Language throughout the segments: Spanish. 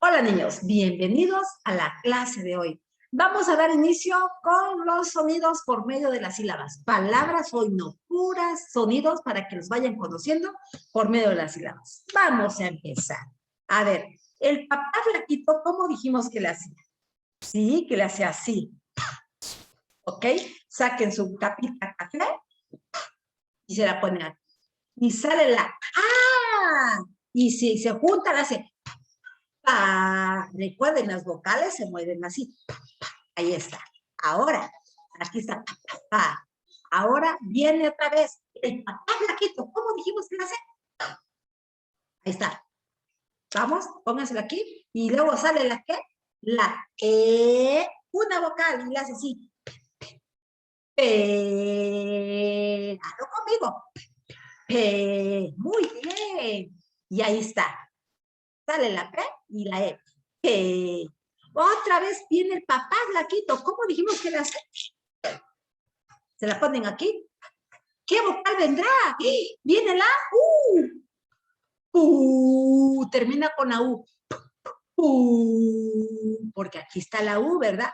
Hola niños, bienvenidos a la clase de hoy. Vamos a dar inicio con los sonidos por medio de las sílabas. Palabras hoy no, puras sonidos para que los vayan conociendo por medio de las sílabas. Vamos a empezar. A ver, el papá flaquito, ¿cómo dijimos que le hacía? Sí, que le hacía así. ¿Ok? Saquen su capita café y se la ponen aquí. Y sale la ¡ah! Y si se junta, la hace ¡pa! Recuerden, las vocales se mueven así. Ahí está. Ahora, aquí está. Pa. Ahora viene otra vez el papá flaquito. ¿Cómo dijimos que lo hace? Ahí está. Vamos, pónganselo aquí. Y luego sale la ¿qué? La E. Una vocal y la hace así. P. Hazlo conmigo. P. Muy bien. Y ahí está. Sale la P y la E. P. Otra vez viene el papá flaquito. ¿Cómo dijimos que lo hace? Se la ponen aquí. ¿Qué vocal vendrá? Viene la U. Termina con la U. Porque aquí está la U, ¿verdad?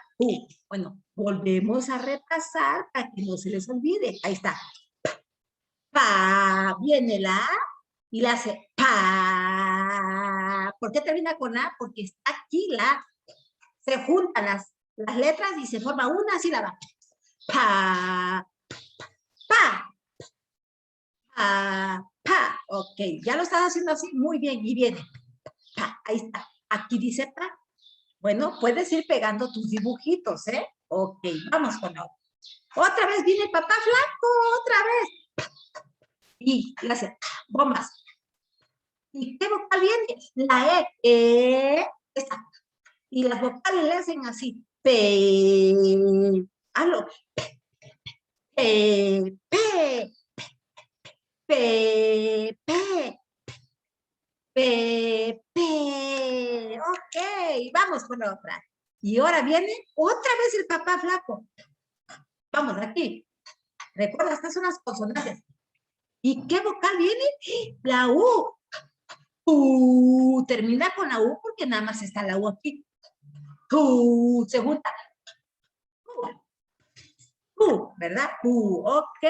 Bueno, volvemos a repasar para que no se les olvide. Ahí está. Pa. Viene la A y la hace pa. ¿Por qué termina con A? Porque está aquí la A. Se juntan las letras y se forma una sílaba. Pa. Pa. Pa. Ok, ya lo estás haciendo así, muy bien, y viene. Pa, ahí está. Aquí dice pa. Bueno, puedes ir pegando tus dibujitos, ¿eh? Ok, vamos con otro. Otra vez viene el papá flaco, otra vez. Y hace bombas. ¿Y qué vocal viene? La E. Esta. Y las vocales le hacen así. P. Hazlo. P. P. P. P. Pepe. Ok, vamos con la otra. Y ahora viene otra vez el papá flaco. Vamos, aquí. Recuerda, estas son las consonantes. ¿Y qué vocal viene? La U. Termina con la U porque nada más está la U aquí. Se junta. ¿Verdad? Ok,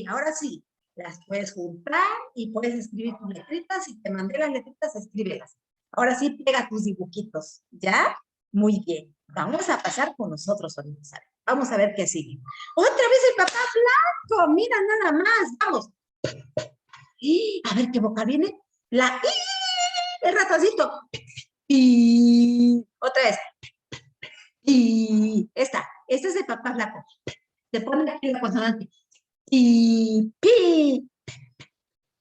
ahora sí. Las puedes juntar y puedes escribir tus letritas. Si te mandé las letritas, escríbelas. Ahora sí, pega tus dibujitos. ¿Ya? Muy bien. Vamos a pasar con nosotros, Olivia. Vamos a ver qué sigue. Otra vez el papá flaco. Mira, nada más. Vamos. A ver qué boca viene. La I. El ratoncito. Y otra vez. Y esta. Este es el papá flaco. Se pone aquí la consonante. Y pi.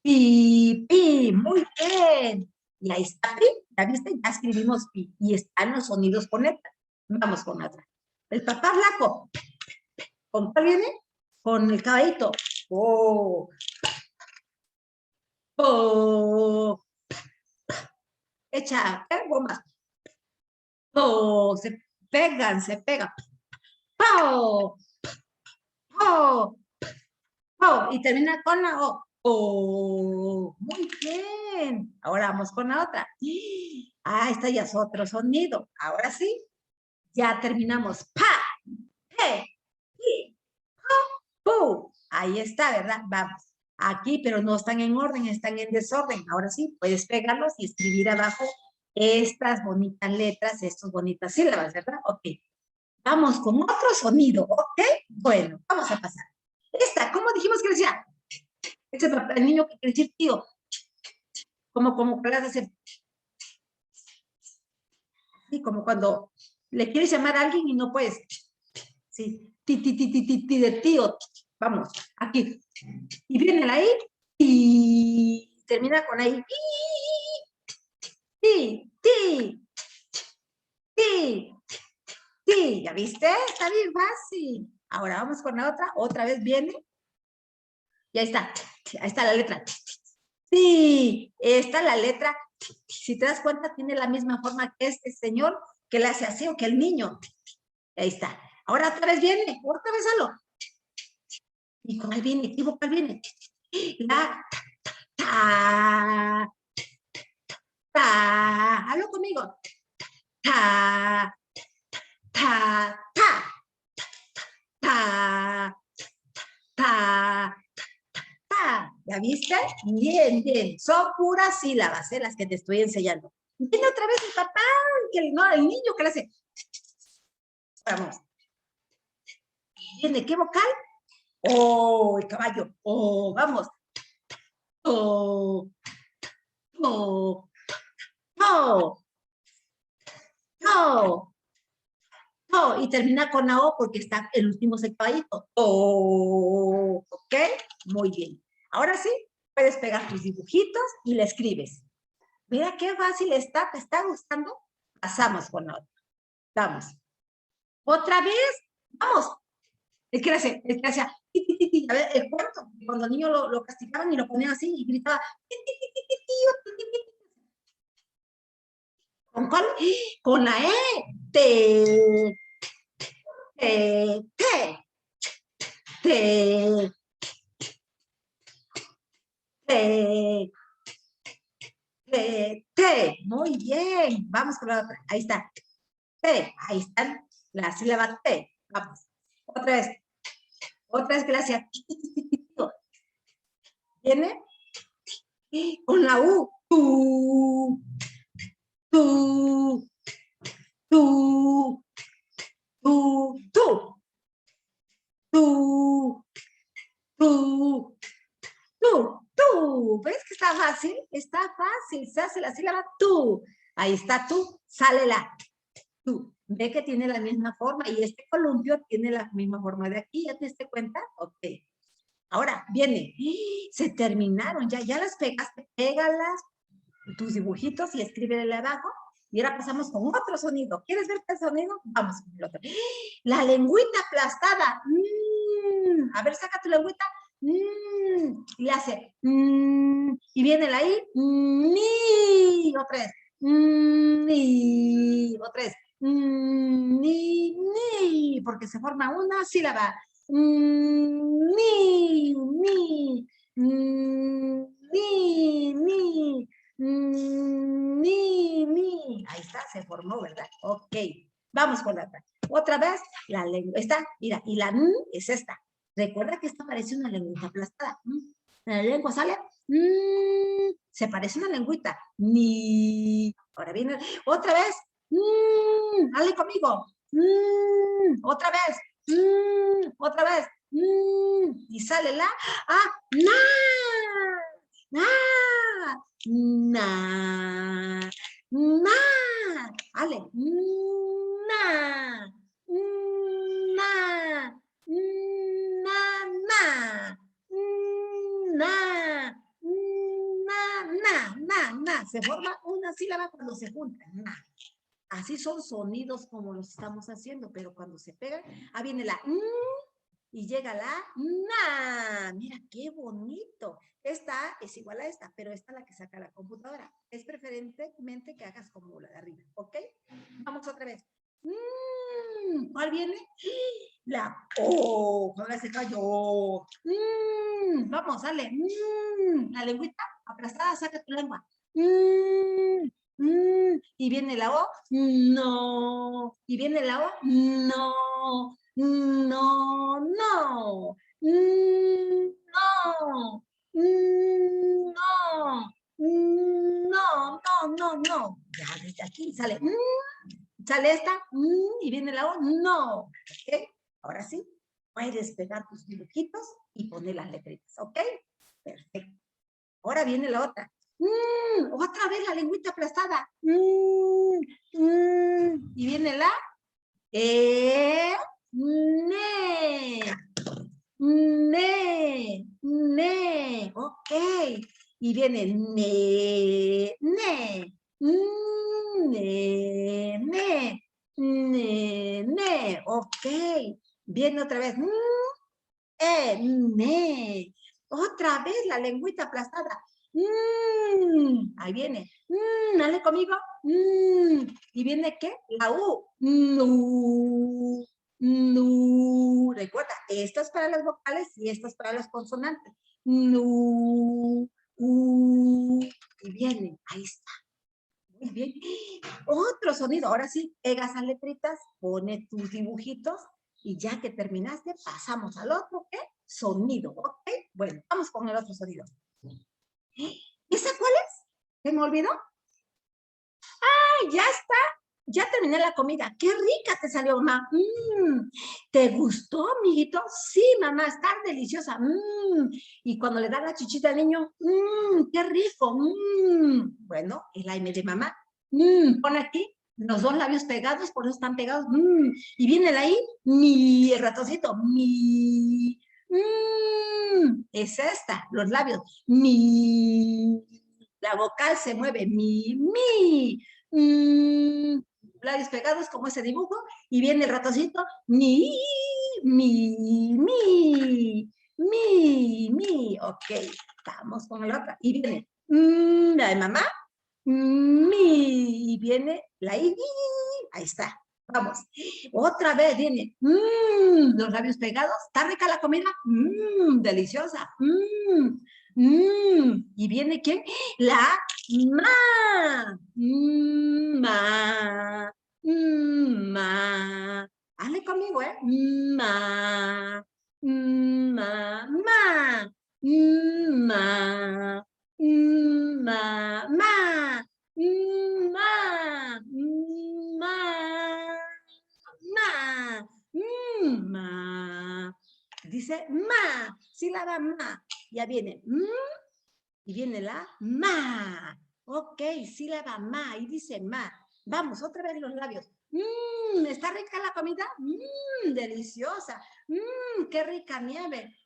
Pi, pi, muy bien. Y ahí está pi, ¿ya viste? Ya escribimos pi. Y están los sonidos con letra. Vamos con otra. El papá flaco. ¿Con cuál viene? Con el caballito. Oh. Oh. Echa, ¿qué? Bombas. Oh. Se pegan, se pegan. Oh. Oh. Oh. Y termina con la O. Oh. Muy bien. Ahora vamos con la otra. Ah, esta ya es otro sonido. Ahora sí, ya terminamos. Pa, pe, pi, pu. Ahí está, ¿verdad? Vamos. Aquí, pero no están en orden, están en desorden. Ahora sí, puedes pegarlos y escribir abajo estas bonitas letras, estas bonitas sílabas, ¿verdad? Ok. Vamos con otro sonido, ¿ok? Bueno, vamos a pasar. Esta, ¿cómo dijimos que decía? Ese papá, el niño que quiere decir tío. Como que le hacer. Sí, como cuando le quieres llamar a alguien y no puedes. Sí, ti de tío. Vamos, aquí. Y viene la I y termina con la I. Ti. ¿Ya viste? Está bien fácil. Ahora vamos con la otra. Otra vez viene. Y ahí está. Ahí está la letra. Sí, esta la letra. Si te das cuenta, tiene la misma forma que este señor que le hace así o que el niño. Ahí está. Ahora otra vez viene. Otra vez halo. ¿Y cuál viene? ¿Qué vocal viene? La ta. Ta. Halo conmigo. ta, ta, ta, ta, ta, ta. ¿Ya viste? Bien, bien. Son puras sílabas, las que te estoy enseñando. Viene otra vez el papá, el niño que le hace. Vamos. ¿Viene qué vocal? Oh, el caballo. Oh, vamos. Oh, oh, oh, oh. Oh, y termina con la O porque está el último caballito. Oh, ¿ok? Muy bien. Ahora sí, puedes pegar tus dibujitos y le escribes. Mira qué fácil está, ¿te está gustando? Pasamos con la otra. Vamos. Otra vez, vamos. El que hacía, ti, ti, ti, ti. A ver, el cuento, cuando el niño lo castigaban y lo ponían así y gritaba, ti, ti, ti, ti, ti, ti, ti, ti. ¿Con cuál? Con la E. Te, te, te, te, te. Muy bien. Vamos con la otra. Ahí está. T. Ahí está la sílaba T. Vamos. Otra vez. Otra vez que la hacía. ¿Viene? Con la U. Tú. Tú. Tú. Tú. Tú. Tú. Tú. Tú. ¿Ves que está fácil? Está fácil. Se hace la sílaba tú. Ahí está tú. Sale la tú. Ve que tiene la misma forma y este columpio tiene la misma forma de aquí. ¿Ya te diste cuenta? Ok. Ahora viene. Se terminaron. Ya las pegaste. Pégalas, tus dibujitos y escríbele abajo. Y ahora pasamos con otro sonido. ¿Quieres ver qué sonido? Vamos con el otro. La lengüita aplastada. A ver, saca tu lengüita. Y le hace. Y viene la I. Ni. Otra vez. Ni. Otra vez. Ni. Porque se forma una sílaba. Ni. Ni. Ni. Ni. Ahí está, se formó, ¿verdad? Ok. Vamos con la otra. Otra vez, la lengua. Está, mira, y la N es esta. Recuerda que esta parece una lengüita aplastada. La lengua sale. Se parece una lengüita. Ni. Ahora viene. Otra vez. Dale conmigo. Otra vez. Otra vez. Y sale la. Ah, na. Na. Na. Na. Ale. Na. Na. Na. Na. Na. Na. Se forma una sílaba cuando se juntan. Na. Así son sonidos como los estamos haciendo, pero cuando se pegan, ahí viene la y llega la na. Mira qué bonito. Esta es igual a esta, pero esta es la que saca la computadora. Es preferentemente que hagas como la de arriba, ¿ok? Vamos otra vez. ¿Cuál viene? La O. Ahora se cayó. Vamos, dale. La lengüita aplastada, saca tu lengua. Y viene la O. No. Y viene la O. No. No. No. No. No. No. No. Ya desde aquí sale. Sale esta. Y viene la O. No. ¿Ok? Ahora sí. Puedes pegar tus dibujitos y poner las letritas. ¿Ok? Perfecto. Ahora viene la otra. Otra vez la lengüita aplastada. Y viene la ne. Ne. Ok. Y viene ne. Ne. Ok. Viene otra vez. Ne. Otra vez la lengüita aplastada. Ahí viene. Dale conmigo. ¿Y viene qué? La U. Nu. Nu. Recuerda, esta es para las vocales y esta es para las consonantes. Nu. U. Y viene. Ahí está. Muy bien. Otro sonido. Ahora sí, pega esas letritas, pone tus dibujitos y ya que terminaste, pasamos al otro, ¿qué? Sonido, ¿ok? Bueno, vamos con el otro sonido. ¿Esa cuál es? ¿Se me olvidó? ¡Ay, ya está! Ya terminé la comida. ¡Qué rica te salió, mamá! ¿Te gustó, amiguito? Sí, mamá, está deliciosa. Y cuando le da la chichita al niño, ¡qué rico! Bueno, el aire de mamá. Pone aquí los dos labios pegados, por eso están pegados. Y viene la I, mi, el ratoncito, mi. Es esta, los labios. Mi. La vocal se mueve, mi. Labios pegados como ese dibujo, y viene el ratoncito, mi, ok, vamos con la otra, y viene, la de mamá, mi, y viene la I, ahí está, vamos, otra vez viene, los labios pegados, ¿está rica la comida? Deliciosa, y viene ¿quién? La ma, ma, ma. Hazle conmigo, ¿eh? Ma, ma, ma, ma, ma, ma, ma, ma, ma. Dice ma, sílaba ma. Ya viene y viene la ma. Ok, sílaba ma y dice ma. Vamos, otra vez los labios. ¿Está rica la comida? Deliciosa. Qué rica nieve.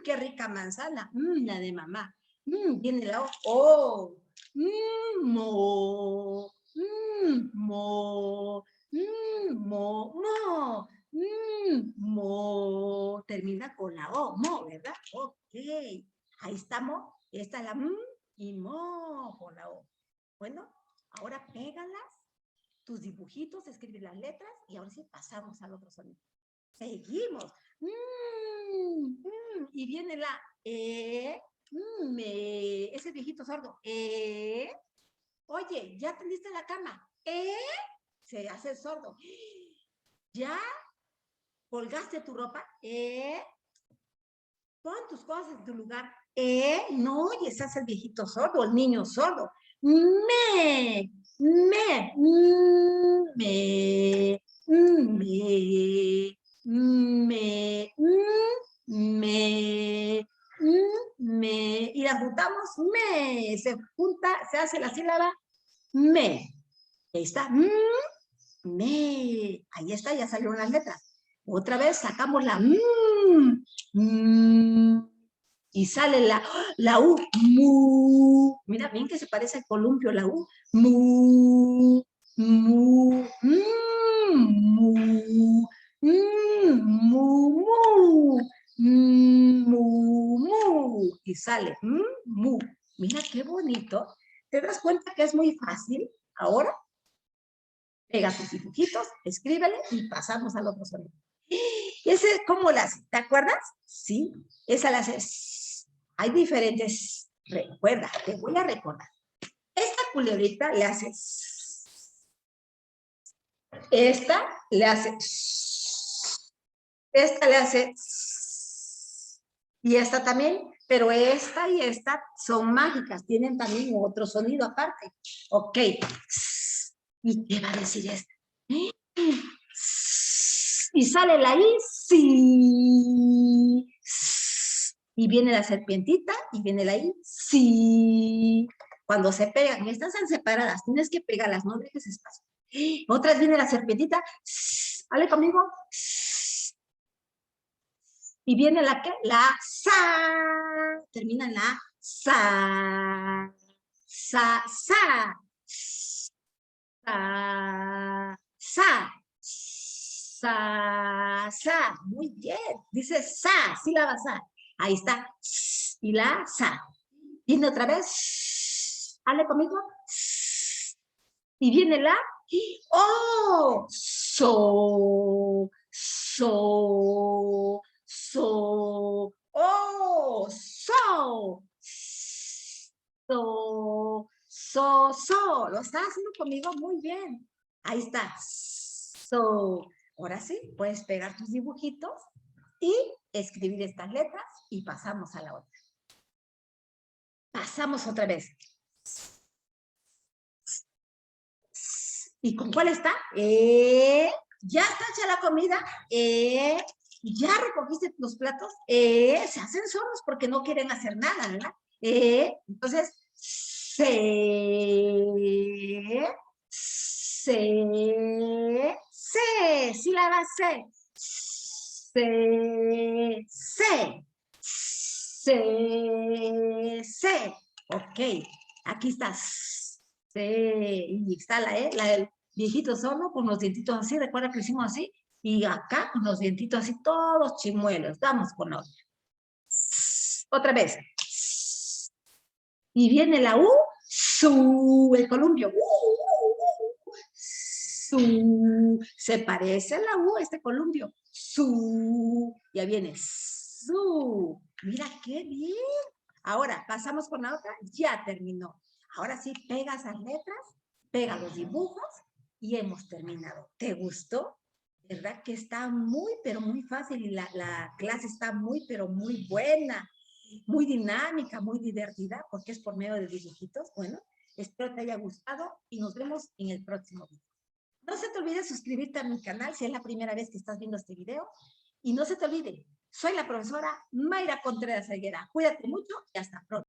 Qué rica manzana. La de mamá. Viene la O. Mo. Mo. Mo. Mo. Mo. Termina con la O. Mo, ¿verdad? Ok. Ahí estamos. Esta es la y mo con la O. Bueno, ahora pégalas, tus dibujitos, escribe las letras y ahora sí pasamos al otro sonido. Seguimos. Y viene la me. Ese viejito sordo. Oye, ¿ya tendiste la cama? Se hace el sordo. ¿Ya colgaste tu ropa? Pon tus cosas en tu lugar. No, y ese es el viejito sordo, el niño sordo. Me, me, me, me, y la juntamos, se junta, se hace la sílaba, me. Ahí está, me. Ahí está, ya salieron las letras. Otra vez sacamos la y sale la U, mu. Mira bien que se parece al columpio la U, mu, mu, mu, mu, mu, y sale mu. Mira qué bonito. ¿Te das cuenta que es muy fácil? Ahora, pega tus dibujitos, escríbele y pasamos al otro sonido. Ese, ¿cómo la hace? ¿Te acuerdas? Sí, esa la hace. Hay diferentes. Recuerda, te voy a recordar. Esta culebrita le hace. Esta le hace. Esta le hace. Y esta también, pero esta y esta son mágicas, tienen también otro sonido aparte. Ok. ¿Y qué va a decir esta? Y sale la I, sí. Y viene la serpientita y viene la I, sí. Cuando se pegan, estas están separadas, tienes que pegarlas, no dejes espacio. Otras viene la serpientita, hable conmigo. Y viene la ¿qué? La sa. Termina en la sa. Sa, sa. Sa. Sa. Sa. Muy bien. Dice sa, sílaba sa. Ahí está. Y la sa. Viene otra vez. Hable conmigo. Y viene la oh. So. So. So. Oh. So. So. So. Lo estás haciendo conmigo muy bien. Ahí está. So. Ahora sí, puedes pegar tus dibujitos y escribir estas letras y pasamos a la otra. Pasamos otra vez. ¿Y con cuál está? Ya está hecha la comida. Ya recogiste los platos. Se hacen solos porque no quieren hacer nada, ¿verdad? Entonces, sílaba C. C. Ok, aquí está. Y está la del viejito solo con los dientitos así. Recuerda que lo hicimos así. Y acá con los dientitos así, todos chimuelos. Vamos con otra. Otra vez. Y viene la U, el columpio. Su. Se parece a la U este columpio. Su. Ya viene. Su. Mira qué bien. Ahora pasamos con la otra. Ya terminó. Ahora sí, pega esas letras, pega los dibujos y hemos terminado. ¿Te gustó? ¿Verdad que está muy, pero muy fácil y la clase está muy, pero muy buena, muy dinámica, muy divertida, porque es por medio de dibujitos? Bueno, espero te haya gustado y nos vemos en el próximo video. No se te olvide suscribirte a mi canal si es la primera vez que estás viendo este video. Y no se te olvide, soy la profesora Mayra Contreras Helguera. Cuídate mucho y hasta pronto.